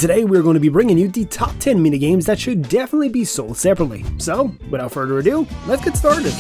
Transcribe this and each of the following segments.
Today we're going to be bringing you the top 10 minigames that should definitely be sold separately. So, without further ado, let's get started.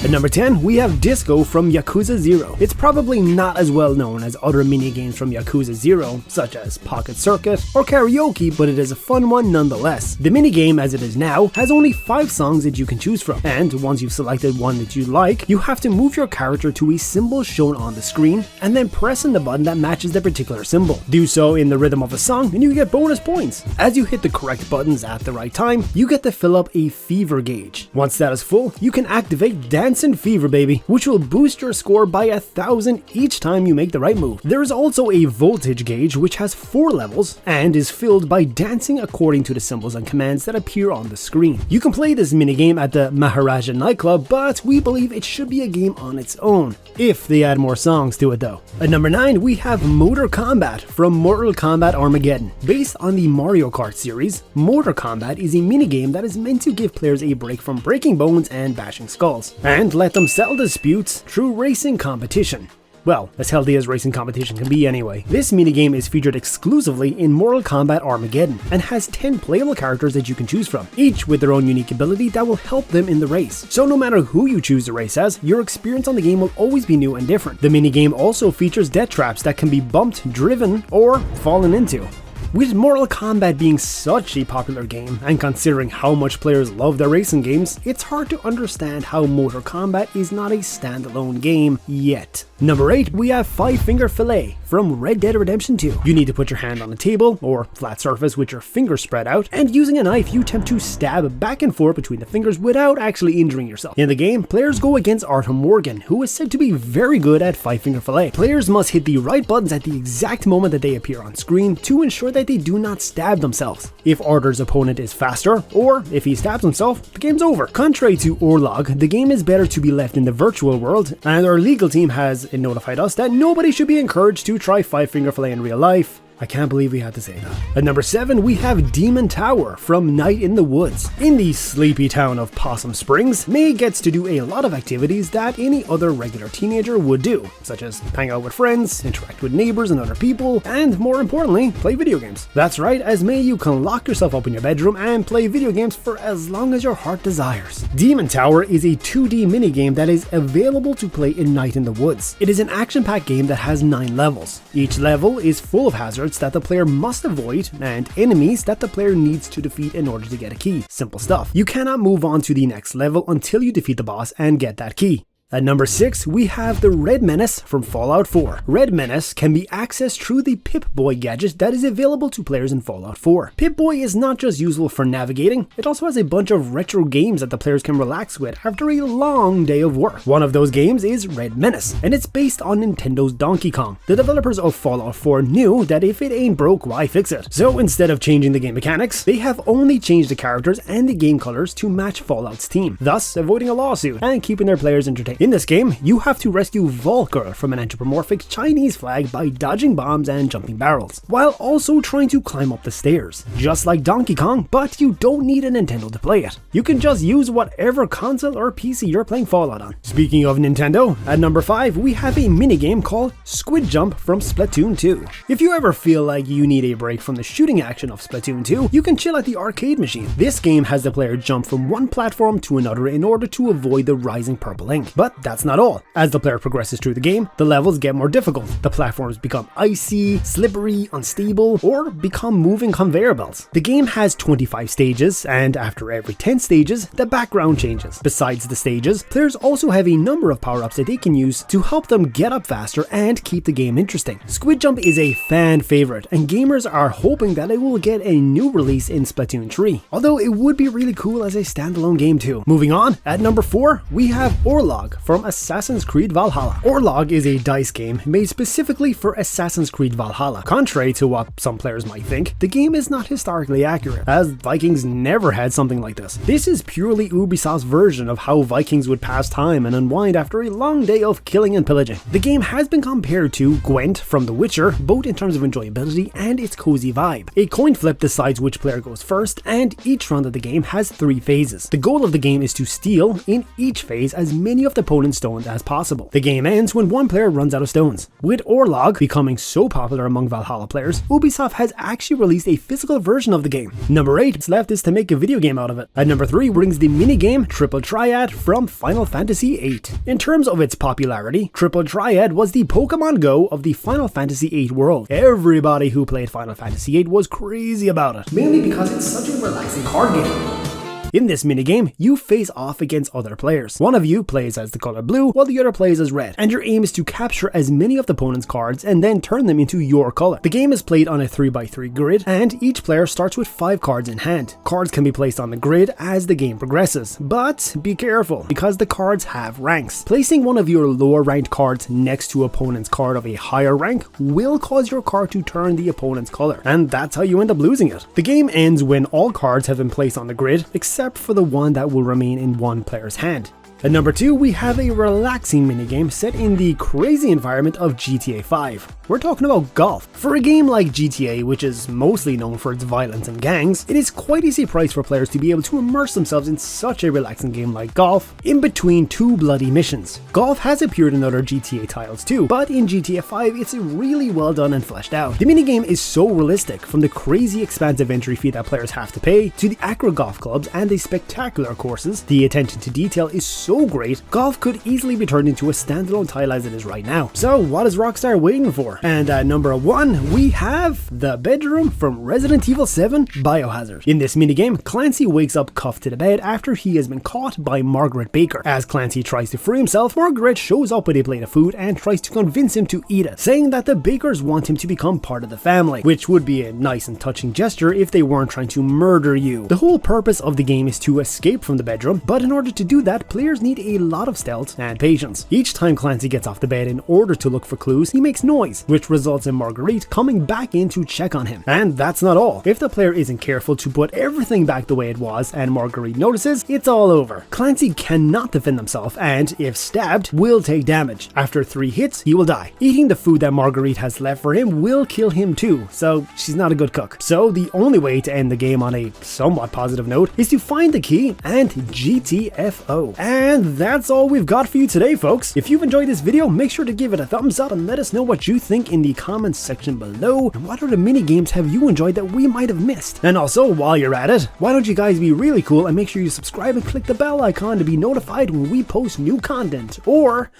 At number 10, we have Disco from Yakuza 0. It's probably not as well known as other minigames from Yakuza 0, such as Pocket Circuit or Karaoke, but it is a fun one nonetheless. The minigame, as it is now, has only 5 songs that you can choose from, and once you've selected one that you like, you have to move your character to a symbol shown on the screen, and then press in the button that matches the particular symbol. Do so in the rhythm of a song, and you get bonus points. As you hit the correct buttons at the right time, you get to fill up a fever gauge. Once that is full, you can activate Dancing Fever Baby, which will boost your score by 1,000 each time you make the right move. There is also a voltage gauge which has 4 levels and is filled by dancing according to the symbols and commands that appear on the screen. You can play this minigame at the Maharaja nightclub, but we believe it should be a game on its own, if they add more songs to it though. At number 9, we have Motor Kombat from Mortal Kombat Armageddon. Based on the Mario Kart series, Motor Kombat is a minigame that is meant to give players a break from breaking bones and bashing skulls, and let them settle disputes through racing competition. Well, as healthy as racing competition can be anyway. This minigame is featured exclusively in Mortal Kombat Armageddon and has 10 playable characters that you can choose from, each with their own unique ability that will help them in the race. So no matter who you choose to race as, your experience on the game will always be new and different. The minigame also features death traps that can be bumped, driven, or fallen into. With Mortal Kombat being such a popular game, and considering how much players love their racing games, it's hard to understand how Motor Kombat is not a standalone game yet. Number 8, we have 5 Finger Fillet from Red Dead Redemption 2. You need to put your hand on a table, or flat surface with your fingers spread out, and using a knife you attempt to stab back and forth between the fingers without actually injuring yourself. In the game, players go against Arthur Morgan, who is said to be very good at 5 Finger Fillet. Players must hit the right buttons at the exact moment that they appear on screen to ensure that they do not stab themselves. If Arthur's opponent is faster, or if he stabs himself, the game's over. Contrary to Orlog, the game is better to be left in the virtual world, and our legal team has notified us that nobody should be encouraged to try 5 Finger Fillet in real life. I can't believe we had to say that. At number 7, we have Demon Tower from Night in the Woods. In the sleepy town of Possum Springs, May gets to do a lot of activities that any other regular teenager would do, such as hang out with friends, interact with neighbors and other people, and more importantly, play video games. That's right, as May you can lock yourself up in your bedroom and play video games for as long as your heart desires. Demon Tower is a 2D minigame that is available to play in Night in the Woods. It is an action-packed game that has 9 levels. Each level is full of hazards that the player must avoid and enemies that the player needs to defeat in order to get a key. Simple stuff. You cannot move on to the next level until you defeat the boss and get that key. At number 6, we have the Red Menace from Fallout 4. Red Menace can be accessed through the Pip-Boy gadget that is available to players in Fallout 4. Pip-Boy is not just useful for navigating, it also has a bunch of retro games that the players can relax with after a long day of work. One of those games is Red Menace, and it's based on Nintendo's Donkey Kong. The developers of Fallout 4 knew that if it ain't broke, why fix it? So instead of changing the game mechanics, they have only changed the characters and the game colors to match Fallout's theme, thus avoiding a lawsuit and keeping their players entertained. In this game, you have to rescue Vault Girl from an anthropomorphic Chinese flag by dodging bombs and jumping barrels, while also trying to climb up the stairs. Just like Donkey Kong, but you don't need a Nintendo to play it. You can just use whatever console or PC you're playing Fallout on. Speaking of Nintendo, at number 5, we have a minigame called Squid Jump from Splatoon 2. If you ever feel like you need a break from the shooting action of Splatoon 2, you can chill at the arcade machine. This game has the player jump from one platform to another in order to avoid the rising purple ink. But that's not all. As the player progresses through the game, the levels get more difficult. The platforms become icy, slippery, unstable, or become moving conveyor belts. The game has 25 stages, and after every 10 stages, the background changes. Besides the stages, players also have a number of power-ups that they can use to help them get up faster and keep the game interesting. Squid Jump is a fan favorite, and gamers are hoping that it will get a new release in Splatoon 3, although it would be really cool as a standalone game too. Moving on, at number 4, we have Orlog from Assassin's Creed Valhalla. Orlog is a dice game made specifically for Assassin's Creed Valhalla. Contrary to what some players might think, the game is not historically accurate, as Vikings never had something like this. This is purely Ubisoft's version of how Vikings would pass time and unwind after a long day of killing and pillaging. The game has been compared to Gwent from The Witcher, both in terms of enjoyability and its cozy vibe. A coin flip decides which player goes first, and each round of the game has 3 phases. The goal of the game is to steal, in each phase, as many of the opponent stoned as possible. The game ends when one player runs out of stones. With Orlog becoming so popular among Valhalla players, Ubisoft has actually released a physical version of the game. Number 8 what's left is to make a video game out of it. At number 3 brings the minigame Triple Triad from Final Fantasy VIII. In terms of its popularity, Triple Triad was the Pokemon Go of the Final Fantasy VIII world. Everybody who played Final Fantasy VIII was crazy about it, mainly because it's such a relaxing card game. In this minigame, you face off against other players. One of you plays as the color blue, while the other plays as red, and your aim is to capture as many of the opponent's cards and then turn them into your color. The game is played on a 3x3 grid, and each player starts with 5 cards in hand. Cards can be placed on the grid as the game progresses, but be careful, because the cards have ranks. Placing one of your lower ranked cards next to opponent's card of a higher rank will cause your card to turn the opponent's color, and that's how you end up losing it. The game ends when all cards have been placed on the grid, except for the one that will remain in one player's hand. At number 2, we have a relaxing minigame set in the crazy environment of GTA 5. We're talking about golf. For a game like GTA, which is mostly known for its violence and gangs, it is quite a surprise for players to be able to immerse themselves in such a relaxing game like golf in between 2 bloody missions. Golf has appeared in other GTA titles too, but in GTA 5 it's really well done and fleshed out. The minigame is so realistic, from the crazy expansive entry fee that players have to pay, to the accurate golf clubs and the spectacular courses. The attention to detail is so great, golf could easily be turned into a standalone title as it is right now. So what is Rockstar waiting for? And at number 1, we have the bedroom from Resident Evil 7 Biohazard. In this minigame, Clancy wakes up cuffed to the bed after he has been caught by Margaret Baker. As Clancy tries to free himself, Margaret shows up with a plate of food and tries to convince him to eat it, saying that the Bakers want him to become part of the family, which would be a nice and touching gesture if they weren't trying to murder you. The whole purpose of the game is to escape from the bedroom, but in order to do that, players need a lot of stealth and patience. Each time Clancy gets off the bed in order to look for clues, he makes noise, which results in Marguerite coming back in to check on him. And that's not all. If the player isn't careful to put everything back the way it was and Marguerite notices, it's all over. Clancy cannot defend himself and, if stabbed, will take damage. After 3 hits, he will die. Eating the food that Marguerite has left for him will kill him too, so she's not a good cook. So the only way to end the game on a somewhat positive note is to find the key and GTFO. And that's all we've got for you today, folks. If you've enjoyed this video, make sure to give it a thumbs up and let us know what you think in the comments section below, and what other mini games have you enjoyed that we might have missed. And also, while you're at it, why don't you guys be really cool and make sure you subscribe and click the bell icon to be notified when we post new content, or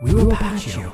we will patch you.